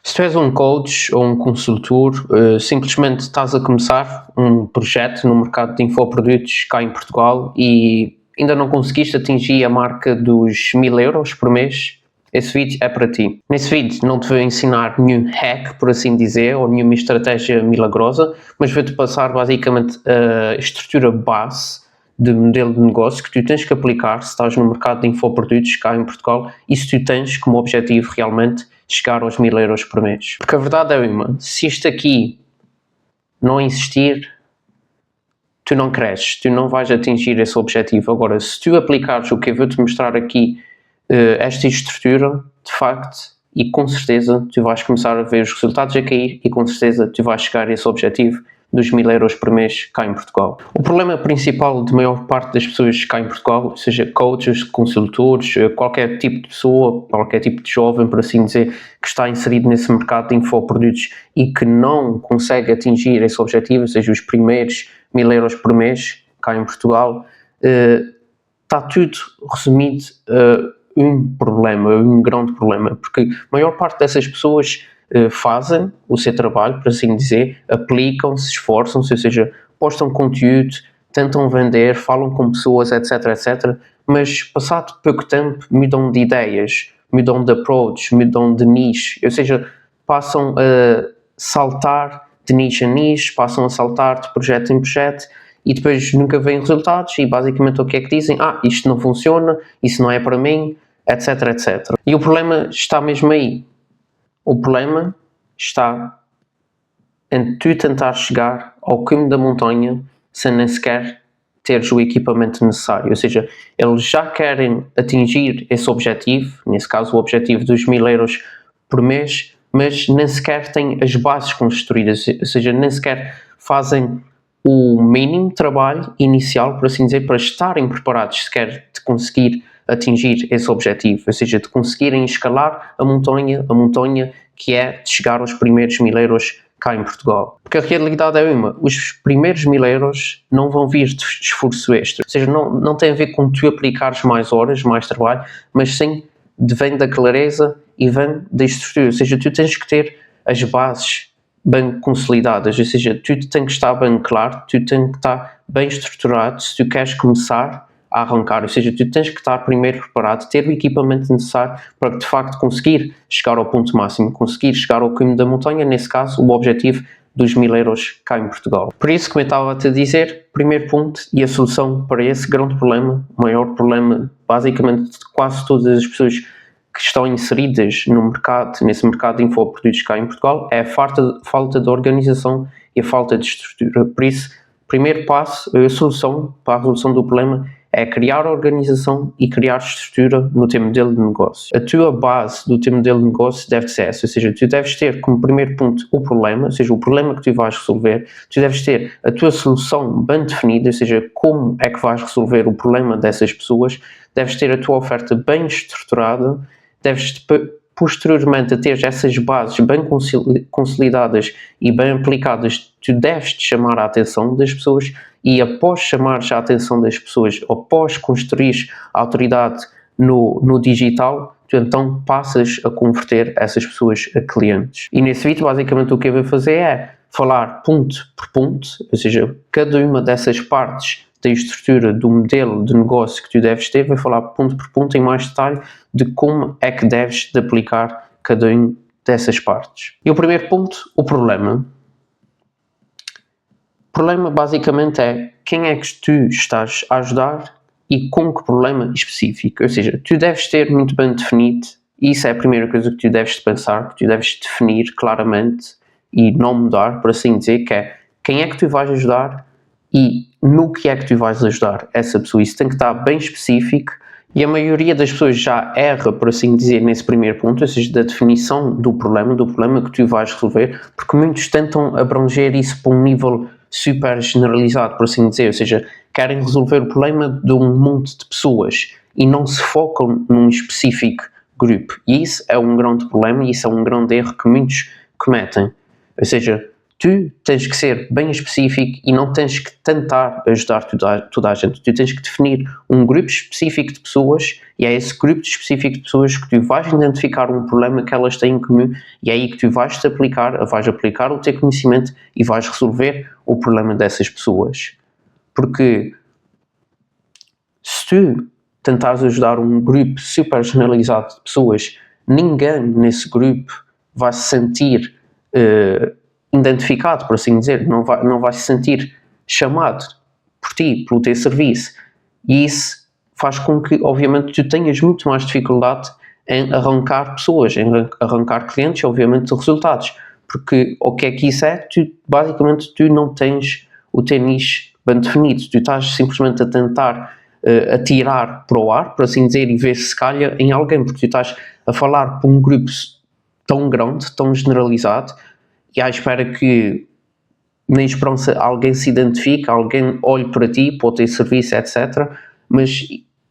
Se tu és um coach ou um consultor, simplesmente estás a começar um projeto no mercado de infoprodutos cá em Portugal e ainda não conseguiste atingir a marca dos 1000 € por mês, esse vídeo é para ti. Nesse vídeo não te vou ensinar nenhum hack, por assim dizer, ou nenhuma estratégia milagrosa, mas vou-te passar basicamente a estrutura base de modelo de negócio que tu tens que aplicar se estás no mercado de infoprodutos cá em Portugal e se tu tens como objetivo realmente chegar aos 1000 € por mês. Porque a verdade é uma, se isto aqui não existir, tu não cresces, tu não vais atingir esse objetivo. Agora, se tu aplicares o que eu vou-te mostrar aqui, esta estrutura, de facto, e com certeza tu vais começar a ver os resultados a cair e com certeza tu vais chegar a esse objetivo dos 1000 € por mês cá em Portugal. O problema principal de maior parte das pessoas cá em Portugal, seja coaches, consultores, qualquer tipo de pessoa, qualquer tipo de jovem, por assim dizer, que está inserido nesse mercado de infoprodutos e que não consegue atingir esse objetivo, ou seja, os primeiros 1000 € por mês cá em Portugal, está tudo resumido a um problema, um grande problema, porque a maior parte dessas pessoas fazem o seu trabalho, por assim dizer, aplicam-se, esforçam-se, ou seja, postam conteúdo, tentam vender, falam com pessoas, etc, etc, mas passado pouco tempo mudam de ideias, mudam de approach, mudam de niche, ou seja, passam a saltar de niche a niche, passam a saltar de projeto em projeto e depois nunca vêm resultados e basicamente o que é que dizem? Isto não funciona, isso não é para mim, etc, etc. E o problema está mesmo aí. O problema está em tu tentar chegar ao cume da montanha sem nem sequer teres o equipamento necessário. Ou seja, eles já querem atingir esse objetivo, nesse caso o objetivo dos 1000 € por mês, mas nem sequer têm as bases construídas, ou seja, nem sequer fazem o mínimo trabalho inicial, por assim dizer, para estarem preparados sequer de conseguir atingir esse objetivo, ou seja, de conseguirem escalar a montanha que é de chegar aos primeiros 1000 € cá em Portugal. Porque a realidade é uma, os primeiros 1000 € não vão vir de esforço extra, ou seja, não tem a ver com tu aplicares mais horas, mais trabalho, mas sim vem da clareza e vem da estrutura, ou seja, tu tens que ter as bases bem consolidadas, ou seja, tudo tem que estar bem claro, tudo tem que estar bem estruturado se tu queres começar a arrancar, ou seja, tu tens que estar primeiro preparado, ter o equipamento necessário para de facto conseguir chegar ao ponto máximo, conseguir chegar ao cume da montanha, nesse caso o objetivo dos 1000 € cá em Portugal. Por isso, como eu estava-te a dizer, primeiro ponto e a solução para esse grande problema, o maior problema basicamente de quase todas as pessoas que estão inseridas no mercado, nesse mercado de infoprodutos cá em Portugal, é a falta de organização e a falta de estrutura. Por isso, primeiro passo, a solução para a resolução do problema é criar organização e criar estrutura no teu modelo de negócio. A tua base do teu modelo de negócio deve ser essa, ou seja, tu deves ter como primeiro ponto o problema, ou seja, o problema que tu vais resolver, tu deves ter a tua solução bem definida, ou seja, como é que vais resolver o problema dessas pessoas, deves ter a tua oferta bem estruturada, deves posteriormente a ter essas bases bem consolidadas e bem aplicadas, tu deves te chamar a atenção das pessoas e após chamares a atenção das pessoas, após construir a autoridade no digital, tu então passas a converter essas pessoas a clientes. E nesse vídeo, basicamente, o que eu vou fazer é falar ponto por ponto, ou seja, cada uma dessas partes da estrutura do modelo de negócio que tu deves ter, vai falar ponto por ponto em mais detalhe de como é que deves de aplicar cada uma dessas partes. E o primeiro ponto, o problema. O problema basicamente é quem é que tu estás a ajudar e com que problema específico. Ou seja, tu deves ter muito bem definido, e isso é a primeira coisa que tu deves pensar, que tu deves definir claramente e não mudar, por assim dizer, que é quem é que tu vais ajudar e no que é que tu vais ajudar essa pessoa. Isso tem que estar bem específico e a maioria das pessoas já erra, por assim dizer, nesse primeiro ponto, ou seja, da definição do problema que tu vais resolver, porque muitos tentam abranger isso para um nível super generalizado, por assim dizer, ou seja, querem resolver o problema de um monte de pessoas e não se focam num específico grupo. E isso é um grande problema e isso é um grande erro que muitos cometem. Ou seja, tu tens que ser bem específico e não tens que tentar ajudar toda a gente. Tu tens que definir um grupo específico de pessoas e é esse grupo específico de pessoas que tu vais identificar um problema que elas têm em comum e é aí que tu vais aplicar o teu conhecimento e vais resolver o problema dessas pessoas. Porque se tu tentares ajudar um grupo super generalizado de pessoas, ninguém nesse grupo vai se sentir identificado, por assim dizer, não vai se sentir chamado por ti, pelo teu serviço. E isso faz com que, obviamente, tu tenhas muito mais dificuldade em arrancar pessoas, em arrancar clientes e, obviamente, resultados. Porque o que é que isso é? Basicamente, tu não tens o teu nicho bem definido. Tu estás simplesmente a tentar atirar para o ar, por assim dizer, e ver se calha em alguém, porque tu estás a falar para um grupo tão grande, tão generalizado, e à espera que, na esperança, alguém se identifique, alguém olhe para ti, para o teu serviço, etc. Mas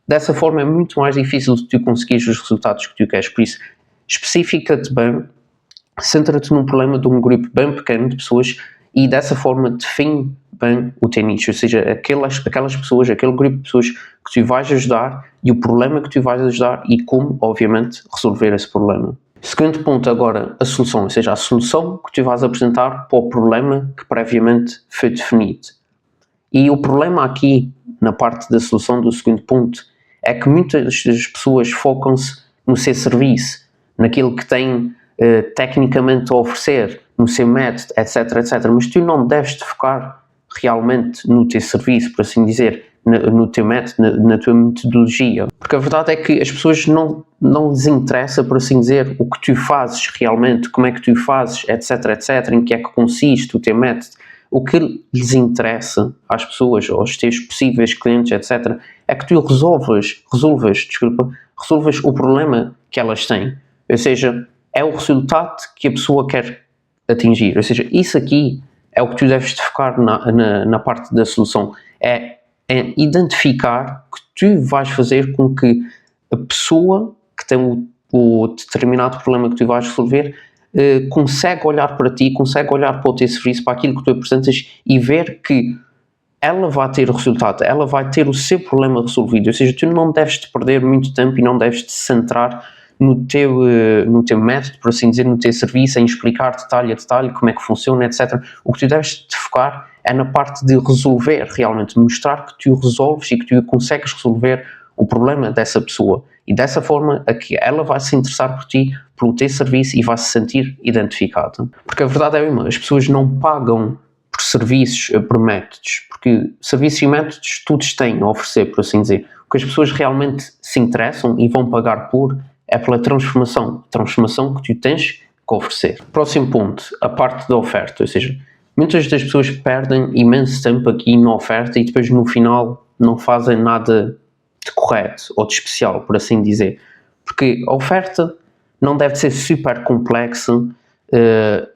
dessa forma é muito mais difícil de tu conseguires os resultados que tu queres. Por isso, especifica-te bem, centra-te num problema de um grupo bem pequeno de pessoas e dessa forma define bem o teu nicho, ou seja, aquelas pessoas, aquele grupo de pessoas que tu vais ajudar e o problema que tu vais ajudar e como, obviamente, resolver esse problema. Segundo ponto agora, a solução, ou seja, a solução que tu vais apresentar para o problema que previamente foi definido. E o problema aqui, na parte da solução do segundo ponto, é que muitas das pessoas focam-se no seu serviço, naquilo que têm tecnicamente a oferecer, no seu método, etc, etc. Mas tu não deves te focar realmente no teu serviço, por assim dizer, no teu método, na tua metodologia. Porque a verdade é que as pessoas não lhes interessa, por assim dizer, o que tu fazes realmente, como é que tu fazes, etc, etc, em que é que consiste o teu método. O que lhes interessa às pessoas, aos teus possíveis clientes, etc, é que tu resolvas o problema que elas têm. Ou seja, é o resultado que a pessoa quer atingir. Ou seja, isso aqui é o que tu deves te focar na parte da solução. É identificar que tu vais fazer com que a pessoa que tem o determinado problema que tu vais resolver consegue olhar para ti, consegue olhar para o teu serviço, para aquilo que tu apresentas e ver que ela vai ter o resultado, ela vai ter o seu problema resolvido. Ou seja, tu não deves te perder muito tempo e não deves te centrar no teu método, por assim dizer, no teu serviço, em explicar detalhe a detalhe como é que funciona, etc. O que tu deves te focar é na parte de resolver realmente, mostrar que tu resolves e que tu consegues resolver o problema dessa pessoa. E dessa forma aqui ela vai se interessar por ti, pelo teu serviço e vai se sentir identificada. Porque a verdade é uma, as pessoas não pagam por serviços, por métodos, porque serviços e métodos todos têm a oferecer, por assim dizer. O que as pessoas realmente se interessam e vão pagar por é pela transformação que tu tens que oferecer. Próximo ponto, a parte da oferta, ou seja, muitas das pessoas perdem imenso tempo aqui na oferta e depois no final não fazem nada de correto ou de especial, por assim dizer. Porque a oferta não deve ser super complexa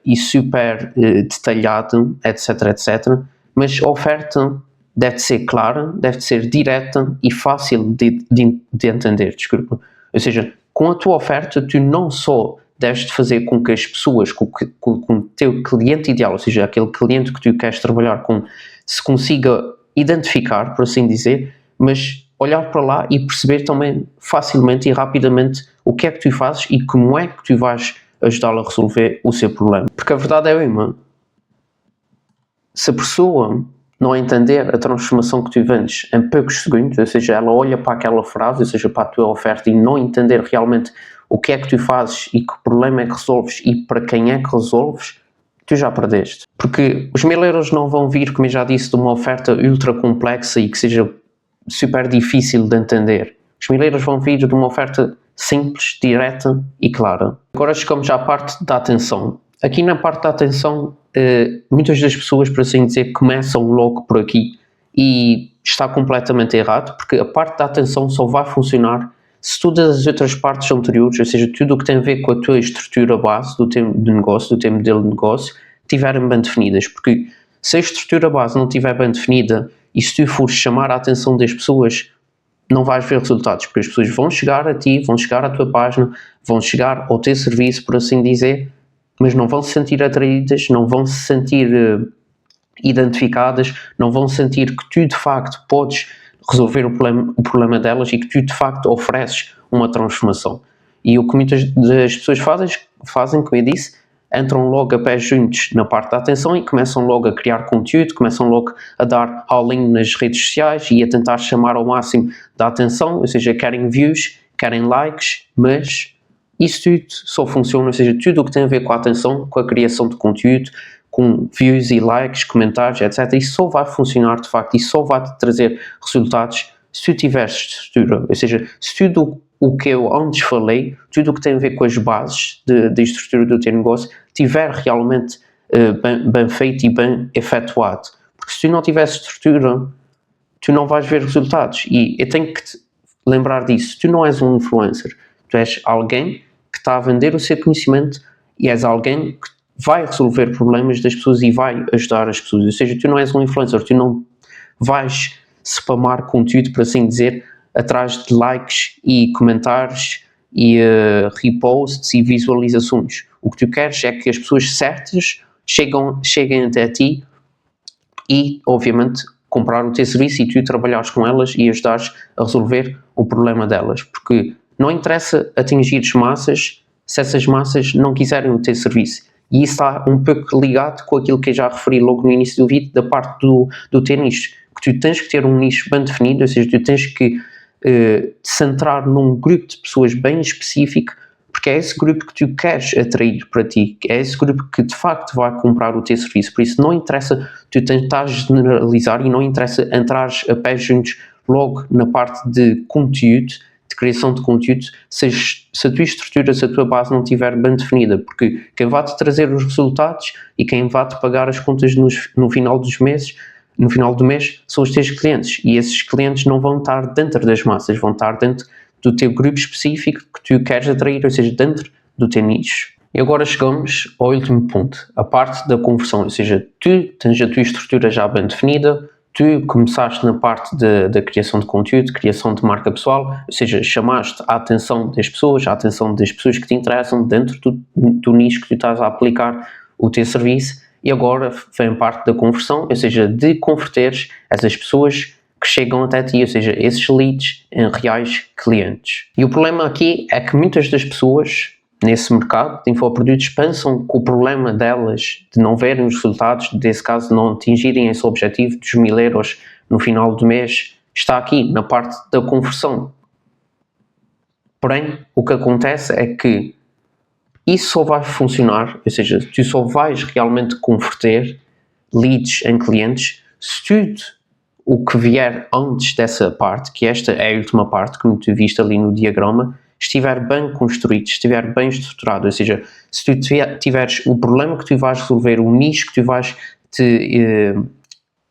e super detalhada, etc, etc. Mas a oferta deve ser clara, deve ser direta e fácil de entender, desculpa. Ou seja, com a tua oferta, tu não só deves fazer com que as pessoas, com o teu cliente ideal, ou seja, aquele cliente que tu queres trabalhar com, se consiga identificar, por assim dizer, mas olhar para lá e perceber também facilmente e rapidamente o que é que tu fazes e como é que tu vais ajudá-lo a resolver o seu problema. Porque a verdade é uma, se a pessoa não entender a transformação que tu vendes em poucos segundos, ou seja, ela olha para aquela frase, ou seja, para a tua oferta e não entender realmente o que é que tu fazes e que problema é que resolves e para quem é que resolves, tu já perdeste. Porque os 1000 euros não vão vir, como eu já disse, de uma oferta ultra complexa e que seja super difícil de entender. Os 1000 euros vão vir de uma oferta simples, direta e clara. Agora chegamos à parte da atenção. Aqui na parte da atenção, muitas das pessoas, por assim dizer, começam logo por aqui e está completamente errado, porque a parte da atenção só vai funcionar se todas as outras partes anteriores, ou seja, tudo o que tem a ver com a tua estrutura base do teu negócio, do teu modelo de negócio, estiverem bem definidas. Porque se a estrutura base não estiver bem definida e se tu fores chamar a atenção das pessoas, não vais ver resultados, porque as pessoas vão chegar a ti, vão chegar à tua página, vão chegar ao teu serviço, por assim dizer, mas não vão se sentir atraídas, não vão se sentir identificadas, não vão sentir que tu de facto podes resolver o problema delas e que tu de facto ofereces uma transformação. E o que muitas das pessoas fazem, como eu disse, entram logo a pés juntos na parte da atenção e começam logo a criar conteúdo, começam logo a dar all-in nas redes sociais e a tentar chamar ao máximo da atenção, ou seja, querem views, querem likes, mas isso tudo só funciona, ou seja, tudo o que tem a ver com a atenção, com a criação de conteúdo, com views e likes, comentários, etc. Isso só vai funcionar de facto, isso só vai te trazer resultados se tu tiveres estrutura, ou seja, se tudo o que eu antes falei, tudo o que tem a ver com as bases da estrutura do teu negócio, tiver realmente bem feito e bem efetuado. Porque se tu não tiveres estrutura, tu não vais ver resultados. E eu tenho que te lembrar disso. Tu não és um influencer. Tu és alguém que está a vender o seu conhecimento e és alguém que vai resolver problemas das pessoas e vai ajudar as pessoas. Ou seja, tu não és um influencer. Tu não vais spamar conteúdo, por assim dizer, atrás de likes e comentários e reposts e visualizações. O que tu queres é que as pessoas certas cheguem até ti e, obviamente, comprar o teu serviço e tu trabalhares com elas e ajudares a resolver o problema delas. Porque não interessa atingir as massas se essas massas não quiserem o teu serviço. E isso está um pouco ligado com aquilo que eu já referi logo no início do vídeo, da parte do teu nicho. Que tu tens que ter um nicho bem definido, ou seja, tu tens que te centrar num grupo de pessoas bem específico, porque é esse grupo que tu queres atrair para ti, é esse grupo que de facto vai comprar o teu serviço. Por isso não interessa tu tentares generalizar e não interessa entrares a pé juntos logo na parte de conteúdo, de criação de conteúdo, se a tua estrutura, se a tua base não estiver bem definida, porque quem vai-te trazer os resultados e quem vai-te pagar as contas no final dos meses, no final do mês, são os teus clientes, e esses clientes não vão estar dentro das massas, vão estar dentro do teu grupo específico que tu queres atrair, ou seja, dentro do teu nicho. E agora chegamos ao último ponto, a parte da conversão, ou seja, tu tens a tua estrutura já bem definida, tu começaste na parte da criação de conteúdo, criação de marca pessoal, ou seja, chamaste a atenção das pessoas que te interessam dentro do nicho que tu estás a aplicar o teu serviço. E agora vem a parte da conversão, ou seja, de converteres essas pessoas que chegam até ti, ou seja, esses leads em reais clientes. E o problema aqui é que muitas das pessoas nesse mercado de infoprodutos pensam que o problema delas de não verem os resultados, desse caso não atingirem esse objetivo dos 1000 euros no final do mês, está aqui na parte da conversão. Porém, o que acontece é que isso só vai funcionar, ou seja, tu só vais realmente converter leads em clientes se tudo o que vier antes dessa parte, que esta é a última parte, como tu viste ali no diagrama, estiver bem construído, estiver bem estruturado, ou seja, se tu tiveres o problema que tu vais resolver, o nicho que tu vais te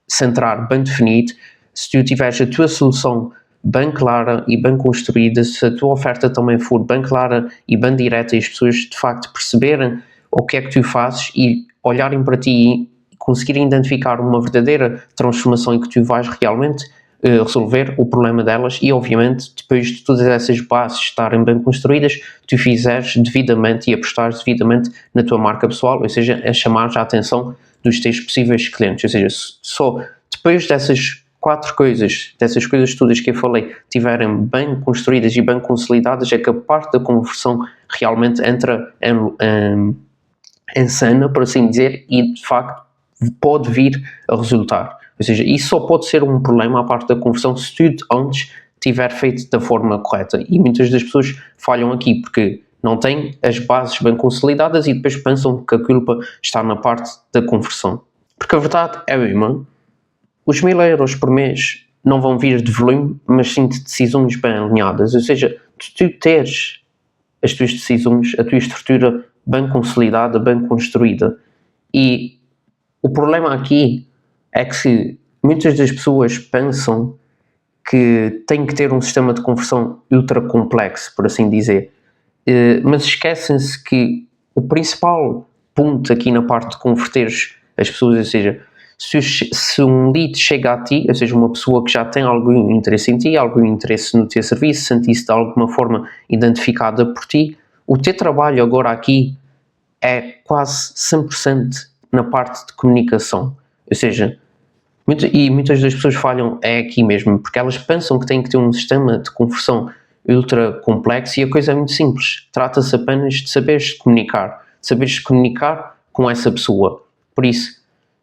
centrar bem definido, se tu tiveres a tua solução bem clara e bem construída, se a tua oferta também for bem clara e bem direta e as pessoas de facto perceberem o que é que tu fazes e olharem para ti e conseguirem identificar uma verdadeira transformação em que tu vais realmente resolver o problema delas e obviamente depois de todas essas bases estarem bem construídas, tu fizeres devidamente e apostares devidamente na tua marca pessoal, ou seja, a chamar a atenção dos teus possíveis clientes, ou seja, só depois dessas dessas coisas todas que eu falei, estiverem bem construídas e bem consolidadas, é que a parte da conversão realmente entra em cena, por assim dizer, e de facto pode vir a resultar. Ou seja, isso só pode ser um problema à parte da conversão se tudo antes estiver feito da forma correta. E muitas das pessoas falham aqui porque não têm as bases bem consolidadas e depois pensam que a culpa está na parte da conversão. Porque a verdade é uma. Os 1000 euros por mês não vão vir de volume, mas sim de decisões bem alinhadas. Ou seja, tu teres as tuas decisões, a tua estrutura bem consolidada, bem construída. E o problema aqui é que muitas das pessoas pensam que têm que ter um sistema de conversão ultra complexo, por assim dizer. Mas esquecem-se que o principal ponto aqui na parte de converteres as pessoas, ou seja, se um lead chega a ti, ou seja, uma pessoa que já tem algum interesse em ti, algum interesse no teu serviço, sente-se de alguma forma identificada por ti, o teu trabalho agora aqui é quase 100% na parte de comunicação. Ou seja, muitas das pessoas falham aqui mesmo, porque elas pensam que têm que ter um sistema de conversão ultra complexo e a coisa é muito simples. Trata-se apenas de saberes comunicar com essa pessoa. Por isso,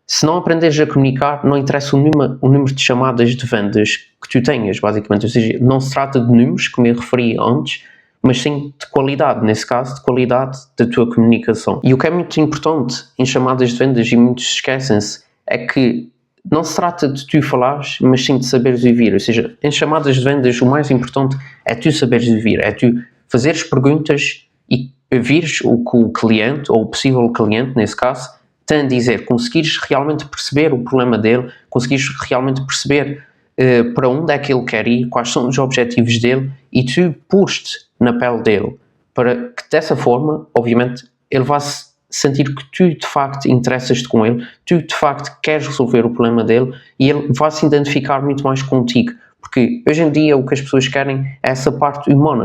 se não aprenderes a comunicar, não interessa o número de chamadas de vendas que tu tenhas, basicamente. Ou seja, não se trata de números, como eu referi antes, mas sim de qualidade, nesse caso, de qualidade da tua comunicação. E o que é muito importante em chamadas de vendas, e muitos esquecem-se, é que não se trata de tu falares, mas sim de saberes ouvir. Ou seja, em chamadas de vendas, o mais importante é tu saberes ouvir, é tu fazeres perguntas e ouvires o que o cliente, ou o possível cliente, nesse caso, tem a dizer, conseguires realmente perceber o problema dele, conseguires realmente perceber para onde é que ele quer ir, quais são os objetivos dele, e tu pôs-te na pele dele, para que dessa forma, obviamente, ele vá sentir que tu de facto interessas-te com ele, tu de facto queres resolver o problema dele, e ele vai se identificar muito mais contigo, porque hoje em dia o que as pessoas querem é essa parte humana,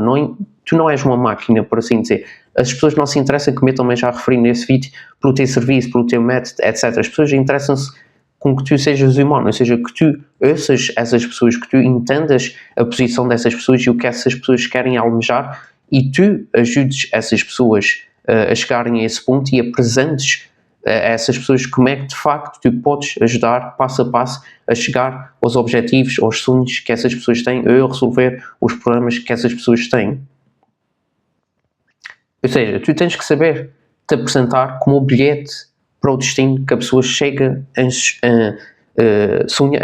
tu não és uma máquina, por assim dizer. As pessoas não se interessam, como eu também já referi nesse vídeo, pelo teu serviço, pelo teu método, etc. As pessoas interessam-se com que tu sejas humano, ou seja, que tu ouças essas pessoas, que tu entendas a posição dessas pessoas e o que essas pessoas querem almejar, e tu ajudes essas pessoas a chegarem a esse ponto e apresentes a essas pessoas como é que de facto tu podes ajudar passo a passo a chegar aos objetivos, aos sonhos que essas pessoas têm, ou a resolver os problemas que essas pessoas têm. Ou seja, tu tens que saber te apresentar como o bilhete para o destino que a pessoa sonha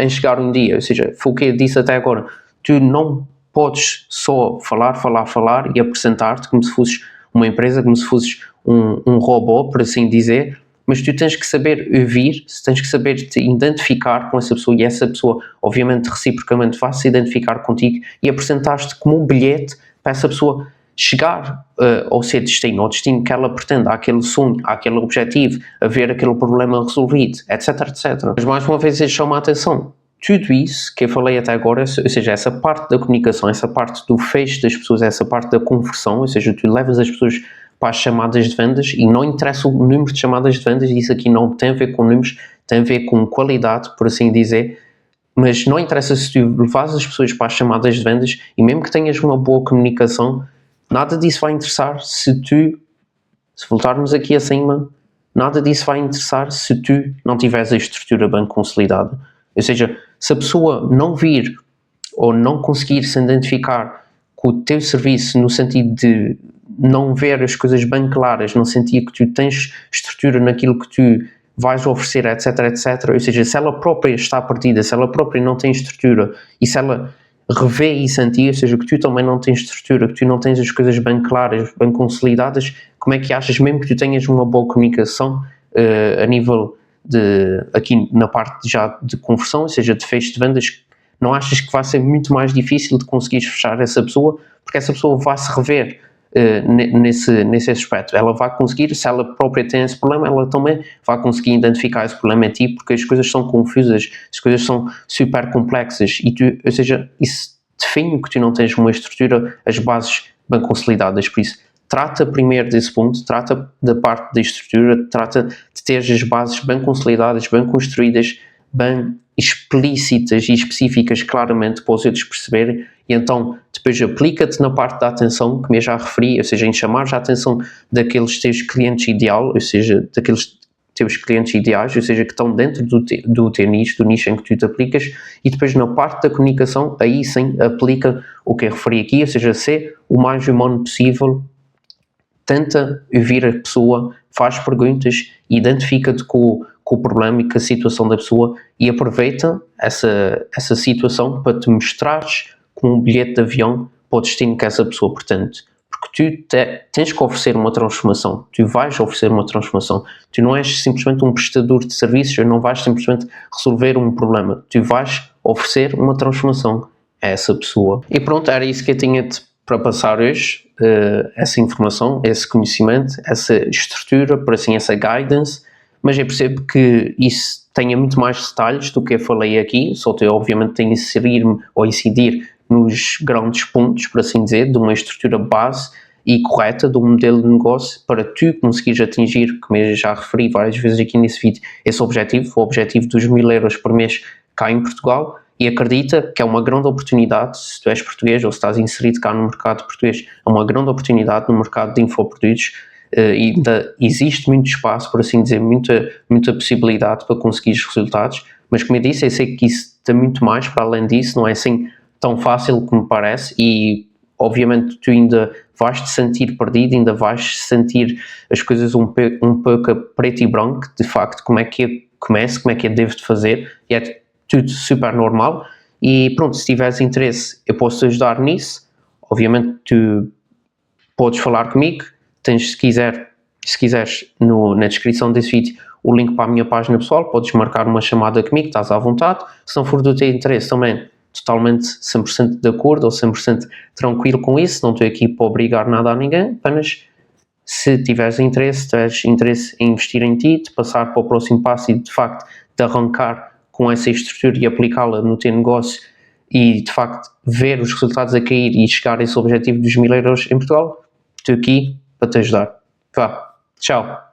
em chegar um dia. Ou seja, foi o que eu disse até agora. Tu não podes só falar e apresentar-te como se fosses uma empresa, como se fosses um robô, por assim dizer, mas tu tens que saber ouvir, tens que saber te identificar com essa pessoa, e essa pessoa, obviamente, reciprocamente vai se identificar contigo, e apresentar-te como um bilhete para essa pessoa chegar ao seu destino, ao destino que ela pretende, àquele sonho, àquele objetivo, a ver aquele problema resolvido, etc, etc. Mas mais uma vez eu chamo a atenção, tudo isso que eu falei até agora, ou seja, essa parte da comunicação, essa parte do fecho das pessoas, essa parte da conversão, ou seja, tu levas as pessoas para as chamadas de vendas, e não interessa o número de chamadas de vendas, isso aqui não tem a ver com números, tem a ver com qualidade, por assim dizer, mas não interessa se tu levas as pessoas para as chamadas de vendas, e mesmo que tenhas uma boa comunicação, nada disso vai interessar se voltarmos aqui acima, nada disso vai interessar se tu não tiveres a estrutura bem consolidada. Ou seja, se a pessoa não vir ou não conseguir se identificar com o teu serviço no sentido de não ver as coisas bem claras, no sentido que tu tens estrutura naquilo que tu vais oferecer, etc, etc. Ou seja, se ela própria está perdida, se ela própria não tem estrutura, e se ela revê isso em ti, ou seja, que tu também não tens estrutura, que tu não tens as coisas bem claras, bem consolidadas, como é que achas, mesmo que tu tenhas uma boa comunicação a nível de, aqui na parte já de conversão, ou seja, de fecho de vendas, não achas que vai ser muito mais difícil de conseguires fechar essa pessoa, porque essa pessoa vai se rever nesse aspecto. Ela vai conseguir, se ela própria tem esse problema, ela também vai conseguir identificar esse problema em ti, porque as coisas são confusas, as coisas são super complexas, e tu, ou seja, isso define que tu não tens uma estrutura, as bases bem consolidadas. Por isso, trata primeiro desse ponto, trata da parte da estrutura, trata de ter as bases bem consolidadas, bem construídas, bem explícitas e específicas claramente para os outros perceberem, e então depois aplica-te na parte da atenção, que eu já referi, ou seja, em chamar a atenção daqueles teus clientes ideal, ou seja, daqueles teus clientes ideais, ou seja, que estão dentro do teu nicho, do nicho em que tu te aplicas, e depois na parte da comunicação, aí sim aplica o que eu referi aqui, ou seja, ser o mais humano possível, tenta ouvir a pessoa, faz perguntas, identifica-te com o problema e com a situação da pessoa, e aproveita essa situação para te mostrares com um bilhete de avião para o destino que essa pessoa pretende. Porque tu tens que oferecer uma transformação, tu vais oferecer uma transformação, tu não és simplesmente um prestador de serviços, não vais simplesmente resolver um problema, tu vais oferecer uma transformação a essa pessoa. E pronto, era isso que eu tinha para passar hoje, essa informação, esse conhecimento, essa estrutura, por assim, essa guidance, mas eu percebo que isso tenha muito mais detalhes do que eu falei aqui, só eu obviamente tenho que incidir nos grandes pontos, por assim dizer, de uma estrutura base, e correta do modelo de negócio para tu conseguires atingir, como eu já referi várias vezes aqui nesse vídeo, esse objetivo, o objetivo dos 1000 euros por mês cá em Portugal. E acredita que é uma grande oportunidade, se tu és português ou se estás inserido cá no mercado português, é uma grande oportunidade no mercado de infoprodutos. E ainda existe muito espaço, por assim dizer, muita possibilidade para conseguir os resultados, mas como eu disse, eu sei que isso tem muito mais para além disso, não é assim tão fácil como parece, e obviamente tu ainda vais te sentir perdido, ainda vais sentir as coisas um pouco a preto e branco, de facto, como é que eu começo, como é que eu devo de fazer, e é tudo super normal. E pronto, se tiveres interesse, eu posso te ajudar nisso. Obviamente tu podes falar comigo, tens, se quiseres na descrição desse vídeo o link para a minha página pessoal, podes marcar uma chamada comigo, estás à vontade. Se não for do teu interesse também, totalmente 100% de acordo ou 100% tranquilo com isso, não estou aqui para obrigar nada a ninguém, apenas se tiveres interesse em investir em ti, de passar para o próximo passo e de facto de arrancar com essa estrutura e aplicá-la no teu negócio e de facto ver os resultados a cair e chegar a esse objetivo dos 1000 euros em Portugal, estou aqui para te ajudar. Vá, tchau.